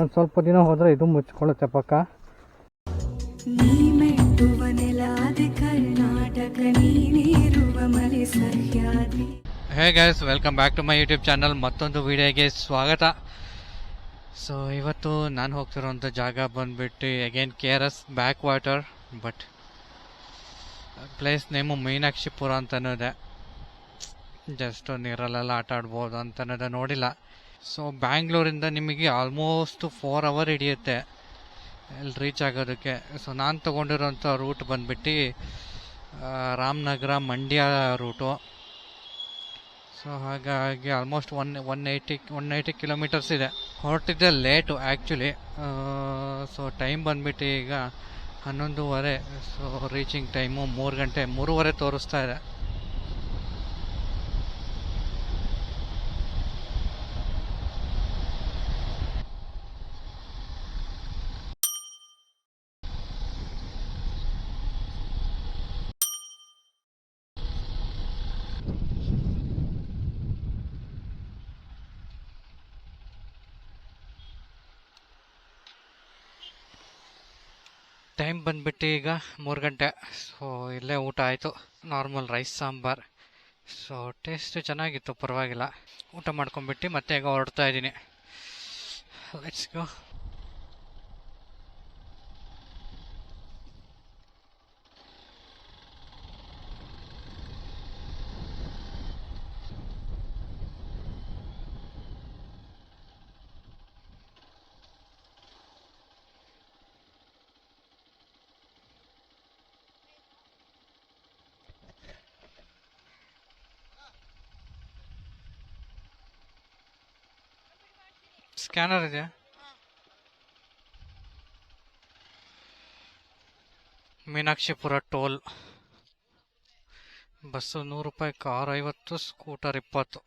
ಒಂದು ಸ್ವಲ್ಪ ದಿನ ಹೋದರೆ ಇದು ಮುಚ್ಕೊಳ್ಳುತ್ತೆ ಪಕ್ಕ. Hey guys, welcome back to my YouTube channel. ಮತ್ತೊಂದು ವಿಡಿಯೋಗೆ ಸ್ವಾಗತ. ಸೊ ಇವತ್ತು ನಾನು ಹೋಗ್ತಿರೋಂಥ ಜಾಗ ಬಂದುಬಿಟ್ಟು again KRS back water, but place name Meenakshipura ಅಂತನೂ ಇದೆ. ಜಸ್ಟ್ ನೀರಲ್ಲೆಲ್ಲ ಆಟ ಆಡ್ಬೋದು ಅಂತನೋದು ನೋಡಿಲ್ಲ. ಸೊ ಬ್ಯಾಂಗ್ಳೂರಿಂದ ನಿಮಗೆ ಆಲ್ಮೋಸ್ಟ್ 4 ಅವರ್ ಹಿಡಿಯುತ್ತೆ ಇಲ್ಲಿ ರೀಚ್ ಆಗೋದಕ್ಕೆ. ಸೊ ನಾನು ತೊಗೊಂಡಿರೋಂಥ ರೂಟ್ ಬಂದುಬಿಟ್ಟು ರಾಮನಗರ ಮಂಡ್ಯ ರೂಟು. ಸೊ ಹಾಗಾಗಿ ಆಲ್ಮೋಸ್ಟ್ 180 ಕಿಲೋಮೀಟರ್ಸ್ ಇದೆ. ಹೊರಟಿದ್ದೆ ಲೇಟು ಆ್ಯಕ್ಚುಲಿ. ಸೊ ಟೈಮ್ ಬಂದುಬಿಟ್ಟು ಈಗ 11:30. ಸೊ ರೀಚಿಂಗ್ ಟೈಮು 3 ಗಂಟೆ 3:30 ತೋರಿಸ್ತಾ ಇದೆ. ಟೈಮ್ ಬಂದುಬಿಟ್ಟು ಈಗ 3 ಗಂಟೆ. ಸೊ ಇಲ್ಲೇ ಊಟ ಆಯಿತು, normal rice sambar. So taste ಚೆನ್ನಾಗಿತ್ತು, ಪರವಾಗಿಲ್ಲ. ಊಟ ಮಾಡ್ಕೊಂಬಿಟ್ಟು ಮತ್ತೆ ಈಗ ಹೊರಡ್ತಾ ಇದ್ದೀನಿ. Let's go. ಸ್ಕ್ಯಾನರ್ ಇದೆಯಾ? ಮೀನಾಕ್ಷಿಪುರ ಟೋಲ್. ಬಸ್ಸು 100 ರೂಪಾಯಿ, ಕಾರ್ 50, ಸ್ಕೂಟರ್ 20.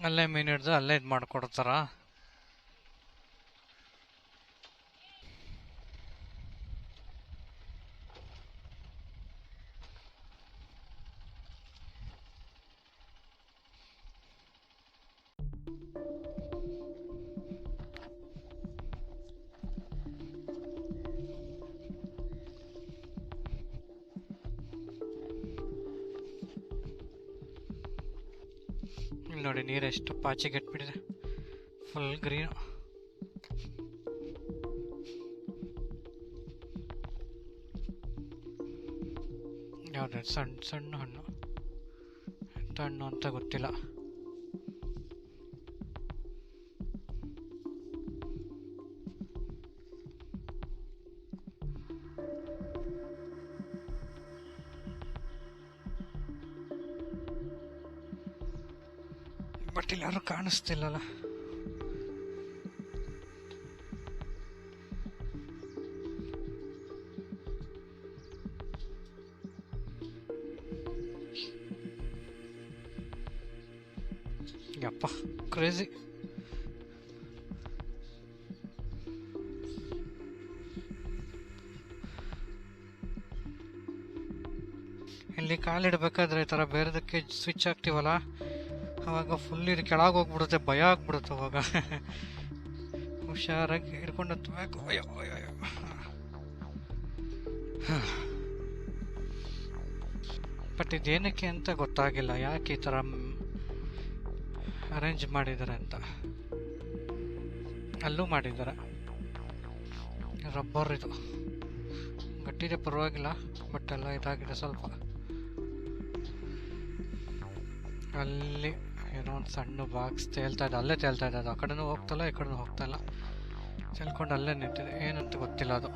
ಅಲ್ಲೇ ಮೀನು ಹಿಡ್ದು ಅಲ್ಲೇ ಇದು ಮಾಡಿಕೊಡ್ತಾರ. ಇಲ್ಲಿ ನೋಡಿ ನೀರು ಎಷ್ಟು ಪಾಚಿಗೆಟ್ಬಿಟ್ಟಿದೆ, ಫುಲ್ ಗ್ರೀನು. ಯಾವ್ದು ಸಣ್ಣ ಸಣ್ಣ ಹಣ್ಣು, ಎಂಥ ಹಣ್ಣು ಅಂತ ಗೊತ್ತಿಲ್ಲ. ಬಟ್ ಇಲ್ಲಿ ಯಾರು ಕಾಣಿಸ್ತಿಲ್ಲಲ್ಲ. ಯಪ್ಪ ಕ್ರೇಜಿ. ಇಲ್ಲಿ ಕಾಲಿಡ್ಬೇಕಾದ್ರೆ ಈ ಥರ ಬೇರೆದಕ್ಕೆ ಸ್ವಿಚ್ ಆಗ್ತೀವಲ್ಲ, ಅವಾಗ ಫುಲ್ ಇದು ಕೆಳಗೆ ಹೋಗ್ಬಿಡುತ್ತೆ, ಭಯ ಆಗ್ಬಿಡುತ್ತೆ. ಅವಾಗ ಹುಷಾರಾಗಿ ಹಿಡ್ಕೊಂಡು ಹತ್ಬೇಕು. ಅಯ್ಯೋ ಅಯ್ಯೋ. ಬಟ್ ಇದೇನಕ್ಕೆ ಅಂತ ಗೊತ್ತಾಗಿಲ್ಲ, ಯಾಕೆ ಈ ಥರ ಅರೇಂಜ್ ಮಾಡಿದ್ದಾರೆ ಅಂತ. ಅಲ್ಲೂ ಮಾಡಿದ್ದಾರೆ. ರಬ್ಬರ್ ಇದು ಗಟ್ಟಿದೆ, ಪರವಾಗಿಲ್ಲ. ಬಟ್ ಎಲ್ಲ ಇದಾಗಿದೆ ಸ್ವಲ್ಪ. ಅಲ್ಲಿ ಏನೋ ಒಂದು ಸಣ್ಣ ಬಾಕ್ಸ್ ತೇಲ್ತಾ ಇದೆ, ಅಲ್ಲೇ ತೇಲ್ತಾ ಇದೆ. ಅದು ಆ ಕಡೆನೂ ಹೋಗ್ತಲ್ಲ, ಈ ಕಡೆನೂ ಹೋಗ್ತಾ ಇಲ್ಲ. ತೇಲ್ಕೊಂಡು ಅಲ್ಲೇ ನಿಂತಿದೆ, ಏನಂತ ಗೊತ್ತಿಲ್ಲ ಅದು.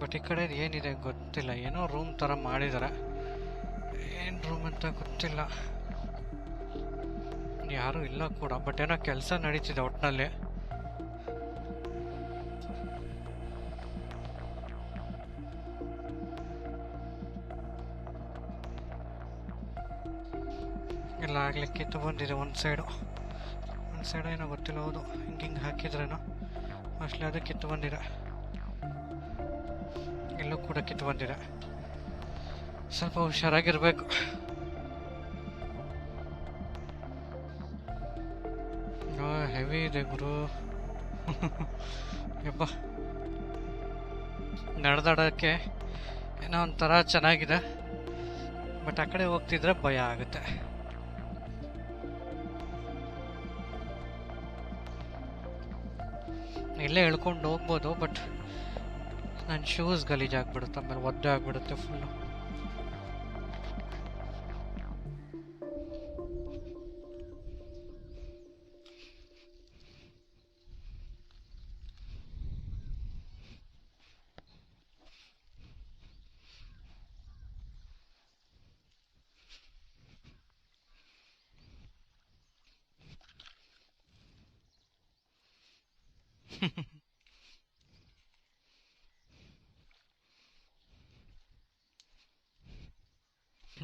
ಬಟ್ ಈ ಕಡೆ ಏನಿದೆ ಗೊತ್ತಿಲ್ಲ, ಏನೋ ರೂಮ್ ಥರ ಮಾಡಿದ್ದಾರೆ. ಏನು ರೂಮ್ ಅಂತ ಗೊತ್ತಿಲ್ಲ, ಯಾರೂ ಇಲ್ಲ ಕೂಡ. ಬಟ್ ಏನೋ ಕೆಲಸ ನಡೀತಿದೆ ಒಟ್ಟಿನಲ್ಲಿ. ಎಲ್ಲ ಆಗಲೇ ಕಿತ್ತು ಬಂದಿದೆ ಒಂದು ಸೈಡು ಏನೋ ಗೊತ್ತಿಲ್ಲ. ಹೌದು, ಹಿಂಗೆ ಹಾಕಿದ್ರೇನೋ ಮೋಸ್ಟ್ಲಿ ಅದು ಕಿತ್ತು ಬಂದಿದೆ. ಎಲ್ಲೂ ಕೂಡ ಕಿತ್ತು ಬಂದಿದೆ. ಸ್ವಲ್ಪ ಹುಷಾರಾಗಿರ್ಬೇಕು. ಹೆವಿ ಇದೆ ಗುರು. ಯಪ್ಪ, ನಡೆದಾಡೋಕ್ಕೆ ಏನೋ ಒಂಥರ ಚೆನ್ನಾಗಿದೆ, ಬಟ್ ಆ ಕಡೆ ಹೋಗ್ತಿದ್ರೆ ಭಯ ಆಗುತ್ತೆ. ಇಲ್ಲೇ ಹೇಳ್ಕೊಂಡು ಹೋಗ್ಬೋದು, ಬಟ್ ನನ್ನ ಶೂಸ್ ಗಲೀಜಾಗ್ಬಿಡುತ್ತೆ, ಆಮೇಲೆ ಒದ್ದೆ ಆಗಿಬಿಡುತ್ತೆ ಫುಲ್ಲು.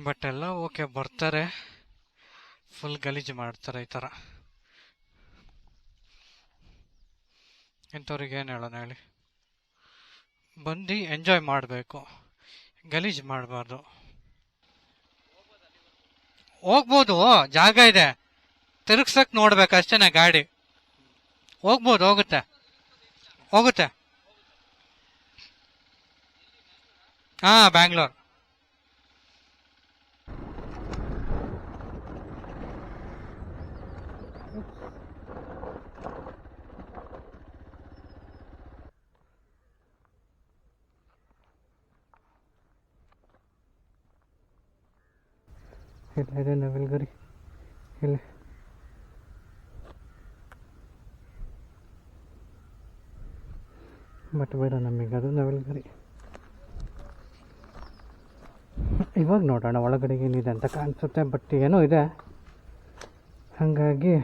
ಬಟ್ ಎಲ್ಲ ಓಕೆ, ಬರ್ತಾರೆ, ಫುಲ್ ಗಲೀಜು ಮಾಡ್ತಾರೆ ಈ ಥರ. ಇಂಥವ್ರಿಗೆ ಏನು ಹೇಳೋಣ ಹೇಳಿ? ಬಂದು ಎಂಜಾಯ್ ಮಾಡಬೇಕು, ಗಲೀಜು ಮಾಡಬಾರ್ದು. ಹೋಗ್ಬೋದು, ಜಾಗ ಇದೆ, ತಿರುಗ್ಸಕ್ ನೋಡ್ಬೇಕು ಅಷ್ಟೇನೆ. ಗಾಡಿ ಹೋಗ್ಬೋದು, ಹೋಗುತ್ತೆ. ಹಾ, ಬ್ಯಾಂಗ್ಳೂರ್. ಇಲ್ಲ ನವಿಲ್ಗರಿ ಇಲ್ಲ. ಬಟ್ ಬೇಡ ನಮಗೆ ಅದು ನವಿಲ್ಗರಿ. ಇವಾಗ ನೋಡೋಣ ಒಳಗಡೆಗೆ ಏನಿದೆ ಅಂತ ಕಾಣಿಸುತ್ತೆ, ಬಟ್ ಏನೋ ಇದೆ, ಹಾಗಾಗಿ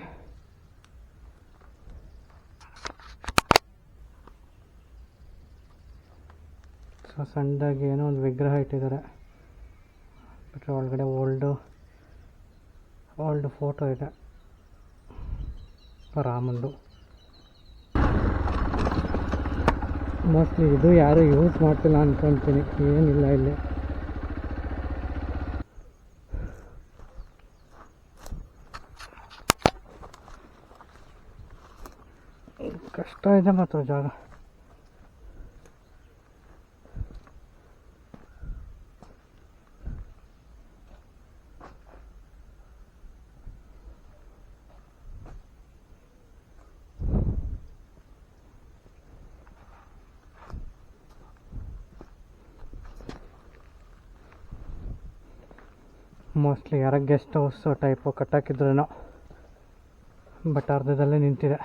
ಸೊ ಸಣ್ಣದಾಗಿ ಏನೋ ಒಂದು ವಿಗ್ರಹ ಇಟ್ಟಿದ್ದಾರೆ. ಬಟ್ ಒಳಗಡೆ ಓಲ್ಡ್ ಫೋಟೋ ಇದೆ ರಾಮಂದು. ಮೋಸ್ಟ್ಲಿ ಇದು ಯಾರು ಯೂಸ್ ಮಾಡ್ತಿಲ್ಲ ಅಂದ್ಕೊಳ್ತೀನಿ, ಏನಿಲ್ಲ ಇಲ್ಲಿ. ಕಷ್ಟ ಇದೆ ಮಾತ್ರ ಜಾಗ. ಮೋಸ್ಟ್ಲಿ ಯಾರ ಗೆಸ್ಟ್ ಹೌಸ್ ಟೈಪು ಕಟ್ಟಾಕಿದ್ರೇನೋ, ಬಟ್ ಅರ್ಧದಲ್ಲೇ ನಿಂತಿದೆ.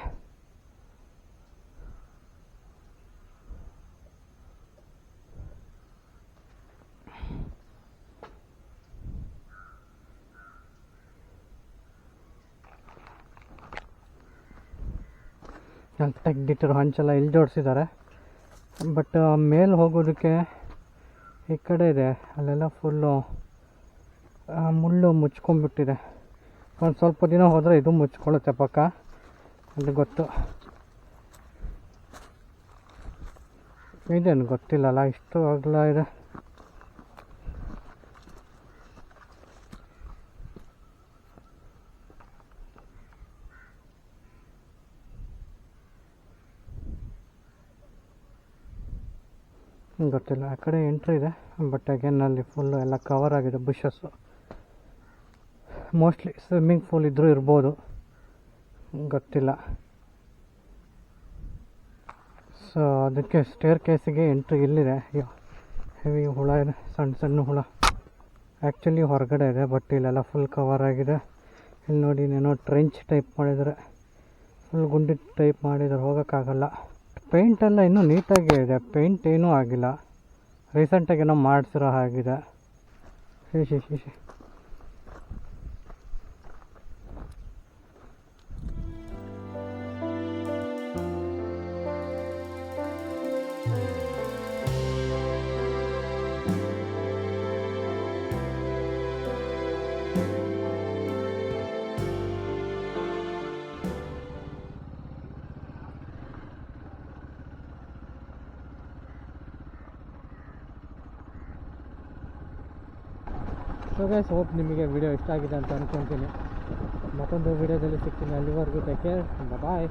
ಅಲ್ಲಿ ತೆಗ್ದಿಟ್ಟಿರೋ ಹಂಚೆಲ್ಲ ಇಲ್ಲಿ ಜೋಡಿಸಿದ್ದಾರೆ, ಬಟ್ ಮೇಲೆ ಹೋಗೋದಕ್ಕೆ ಈ ಕಡೆ ಇದೆ, ಅಲ್ಲೆಲ್ಲ ಫುಲ್ಲು ಮುಳ್ಳು ಮುಚ್ಕೊಂಡ್ಬಿಟ್ಟಿದೆ. ಒಂದು ಸ್ವಲ್ಪ ದಿನ ಹೋದರೆ ಇದು ಮುಚ್ಕೊಳ್ಳುತ್ತೆ ಪಕ್ಕ, ಅದು ಗೊತ್ತು. ಇದೇನು ಗೊತ್ತಿಲ್ಲಲ್ಲ, ಇಷ್ಟು ಅಗಲ ಇದೆ. ಗೊತ್ತಿಲ್ಲ. ಆ ಕಡೆ ಎಂಟ್ರಿ ಇದೆ, ಬಟ್ ಅಗೇನ್ ಅಲ್ಲಿ ಫುಲ್ಲು ಎಲ್ಲ ಕವರ್ ಆಗಿದೆ ಬುಷಸ್ಸು. ಮೋಸ್ಟ್ಲಿ ಸ್ವಿಮ್ಮಿಂಗ್ ಪೂಲ್ ಇದ್ರೂ ಇರ್ಬೋದು, ಗೊತ್ತಿಲ್ಲ. ಸೊ ಅದಕ್ಕೆ ಸ್ಟೇರ್ ಕೇಸಿಗೆ ಎಂಟ್ರಿ ಇಲ್ಲಿದೆ. ಹೆವಿ ಹುಳ ಇದೆ, ಸಣ್ಣ ಹುಳ. ಆ್ಯಕ್ಚುಲಿ ಹೊರಗಡೆ ಇದೆ, ಬಟ್ ಇಲ್ಲೆಲ್ಲ ಫುಲ್ ಕವರ್ ಆಗಿದೆ. ಇಲ್ಲಿ ನೋಡಿ, ಏನೋ ಟ್ರೆಂಚ್ ಟೈಪ್ ಮಾಡಿದರೆ, ಫುಲ್ ಗುಂಡಿ ಟೈಪ್ ಮಾಡಿದರೆ ಹೋಗೋಕ್ಕಾಗಲ್ಲ. ಪೇಂಟೆಲ್ಲ ಇನ್ನೂ ನೀಟಾಗೇ ಇದೆ, ಪೇಂಟ್ ಏನೂ ಆಗಿಲ್ಲ, ರೀಸೆಂಟಾಗಿ ಏನೋ ಮಾಡಿಸಿರೋ ಹಾಗಿದೆ. ಶಿ ಸೊ ಗೈಸ್, ಹೋಪ್ ನಿಮಗೆ ವಿಡಿಯೋ ಇಷ್ಟ ಆಗಿದೆ ಅಂತ ಅಂದ್ಕೊತೀನಿ. ಮತ್ತೊಂದು ವಿಡಿಯೋದಲ್ಲಿ ಸಿಗ್ತೀನಿ. ಅಲ್ಲಿವರೆಗೂ ಟೇಕ್ ಕೇರ್, ಬಾಯ್.